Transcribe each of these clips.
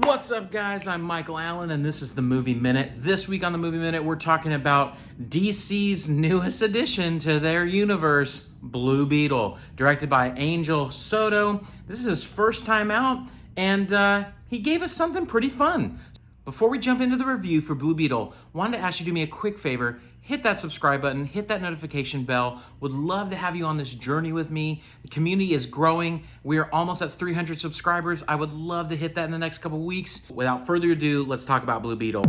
What's up, guys? I'm Michael Allen, and this is the Movie Minute. This week on the Movie Minute, we're talking about DC's newest addition to their universe, Blue Beetle, directed by Angel Soto. This is his first time out, and he gave us something pretty fun. Before we jump into the review for Blue Beetle, wanted to ask you to do me a quick favor. Hit that subscribe button, hit that notification bell. Would love to have you on this journey with me. The community is growing. We are almost at 300 subscribers. I would love to hit that in the next couple weeks. Without further ado, let's talk about Blue Beetle.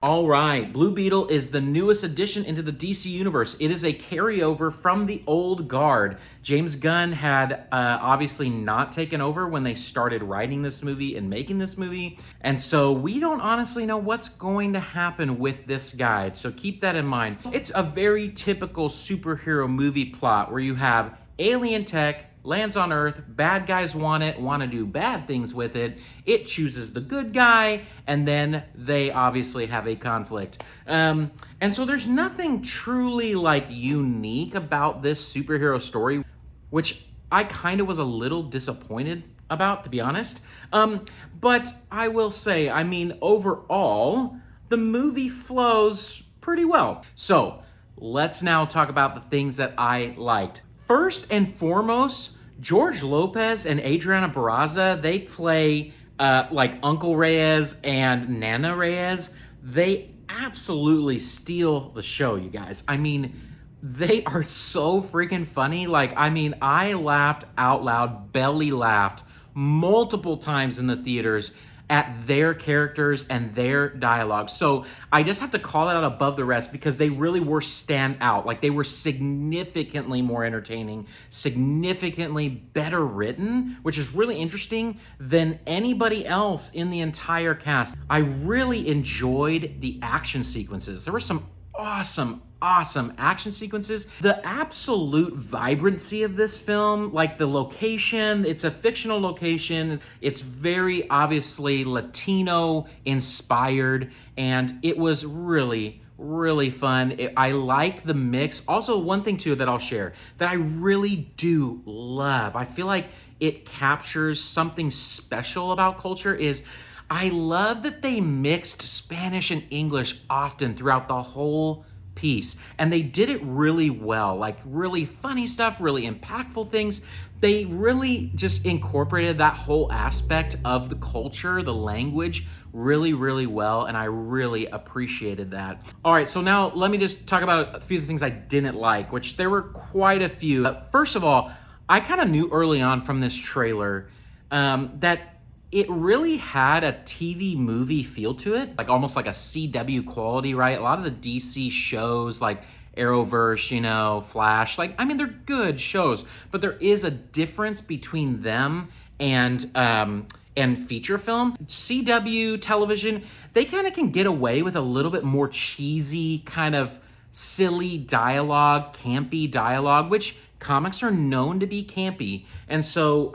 All right, Blue Beetle is the newest addition into the DC universe. It is a carryover from the old guard. James Gunn had obviously not taken over when they started writing this movie and making this movie. And so we don't honestly know what's going to happen with this guy. So keep that in mind. It's a very typical superhero movie plot where you have alien tech, lands on Earth, bad guys want to do bad things with it. It chooses the good guy, and then they obviously have a conflict. And so there's nothing truly unique about this superhero story, which I kind of was a little disappointed about, to be honest. But I will say, overall, the movie flows pretty well. So let's now talk about the things that I liked. First and foremost, George Lopez and Adriana Barraza, they play Uncle Reyes and Nana Reyes. They absolutely steal the show, you guys. They are so freaking funny. I laughed out loud, belly laughed multiple times in the theaters at their characters and their dialogue. So I just have to call it out above the rest because they really were stand out. They were significantly more entertaining, significantly better written, which is really interesting than anybody else in the entire cast. I really enjoyed the action sequences. There were some awesome action sequences. The absolute vibrancy of this film, the location, it's a fictional location. It's very obviously Latino inspired, and it was really fun. I like the mix. Also, one thing too that I'll share that I really do love, I feel like it captures something special about culture, is I love that they mixed Spanish and English often throughout the whole piece, and they did it really well. Really funny stuff, really impactful things. They really just incorporated that whole aspect of the culture, the language, really well, and I really appreciated that. All right, so now let me just talk about a few of the things I didn't like, which there were quite a few. First of all, I kind of knew early on from this trailer that it really had a TV movie feel to it, almost like a CW quality, right? A lot of the DC shows like Arrowverse, Flash, they're good shows, but there is a difference between them and feature film. CW television, they kind of can get away with a little bit more cheesy, kind of silly dialogue, campy dialogue, which comics are known to be campy. And so,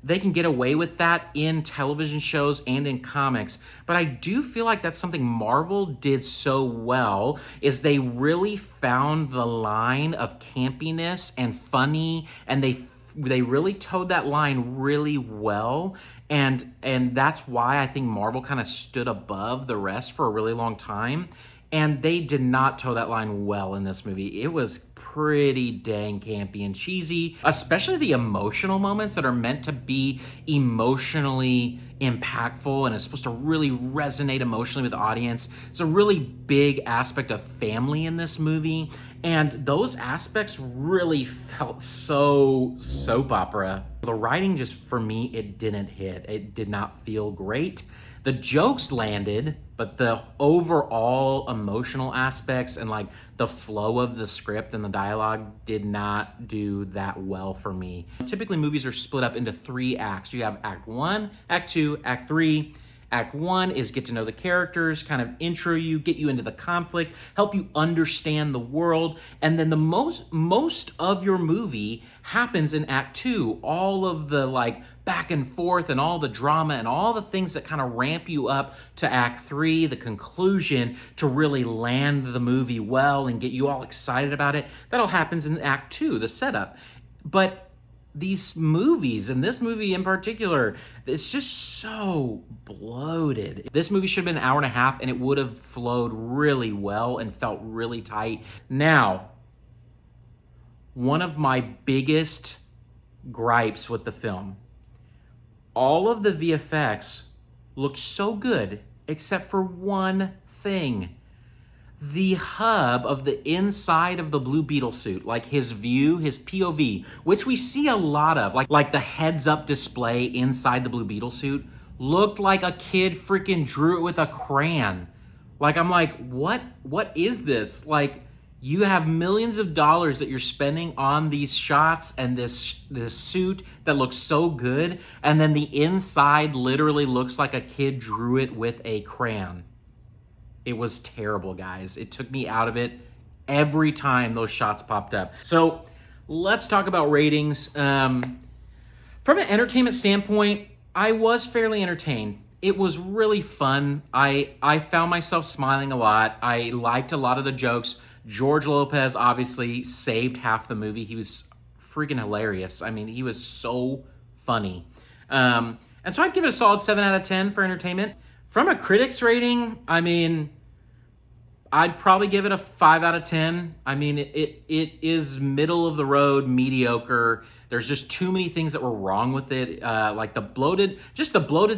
they can get away with that in television shows and in comics. But I do feel like that's something Marvel did so well, is they really found the line of campiness and funny, and they really towed that line really well. And that's why I think Marvel kind of stood above the rest for a really long time. And they did not toe that line well in this movie. It was pretty dang campy and cheesy, especially the emotional moments that are meant to be emotionally impactful and is supposed to really resonate emotionally with the audience. It's a really big aspect of family in this movie, and those aspects really felt so soap opera. The writing, just for me, it didn't hit. It did not feel great. The jokes landed, but the overall emotional aspects and the flow of the script and the dialogue did not do that well for me. Typically, movies are split up into 3 acts. You have Act 1, Act 2, Act 3. Act 1 is get to know the characters, kind of intro you, get you into the conflict, help you understand the world, and then the most of your movie happens in Act 2. All of the back and forth and all the drama and all the things that kind of ramp you up to Act 3, the conclusion, to really land the movie well and get you all excited about it. That all happens in Act 2, the setup. But these movies, and this movie in particular, it's just so bloated. This movie should have been an hour and a half, and it would have flowed really well and felt really tight. Now, one of my biggest gripes with the film, all of the VFX looked so good, except for one thing. The hub of the inside of the Blue Beetle suit, like his view, his POV, which we see a lot of, like the heads-up display inside the Blue Beetle suit, looked like a kid freaking drew it with a crayon. Like, I'm like, what is this? Like, you have millions of dollars that you're spending on these shots and this suit that looks so good, and then the inside literally looks like a kid drew it with a crayon. It was terrible, guys. It took me out of it every time those shots popped up. So let's talk about ratings. From an entertainment standpoint, I was fairly entertained. It was really fun. I found myself smiling a lot. I liked a lot of the jokes. George Lopez obviously saved half the movie. He was freaking hilarious. I mean, he was so funny. And so I'd give it a solid 7 out of 10 for entertainment. From a critics rating, I mean, I'd probably give it a 5 out of 10. I mean, it is middle of the road, mediocre. There's just too many things that were wrong with it. Like the bloated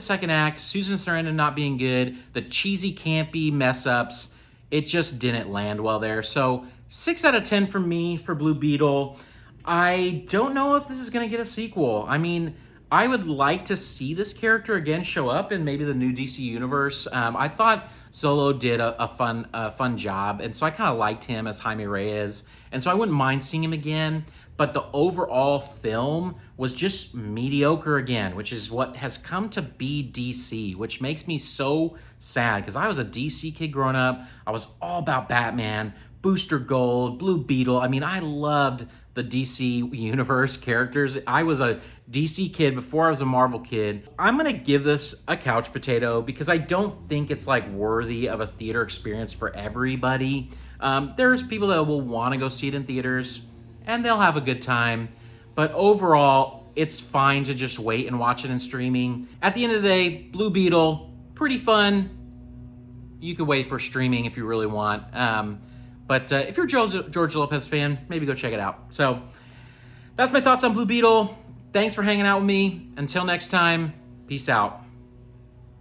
second act, Susan Sarandon not being good, the cheesy, campy mess ups. It just didn't land well there. So 6 out of 10 from me for Blue Beetle. I don't know if this is going to get a sequel. I mean, I would like to see this character again show up in maybe the new DC universe. I thought Xolo did a fun job, and so I kind of liked him as Jaime Reyes, and so I wouldn't mind seeing him again. But the overall film was just mediocre again, which is what has come to be DC, which makes me so sad because I was a DC kid growing up. I was all about Batman, Booster Gold, Blue Beetle. I mean, I loved the DC universe characters. I was a DC kid before I was a Marvel kid. I'm gonna give this a couch potato because I don't think it's like worthy of a theater experience for everybody. There's people that will want to go see it in theaters and they'll have a good time, but overall it's fine to just wait and watch it in streaming. At the end of the day, Blue Beetle, pretty fun. You could wait for streaming if you really want. But if you're a George Lopez fan, maybe go check it out. So that's my thoughts on Blue Beetle. Thanks for hanging out with me. Until next time, peace out.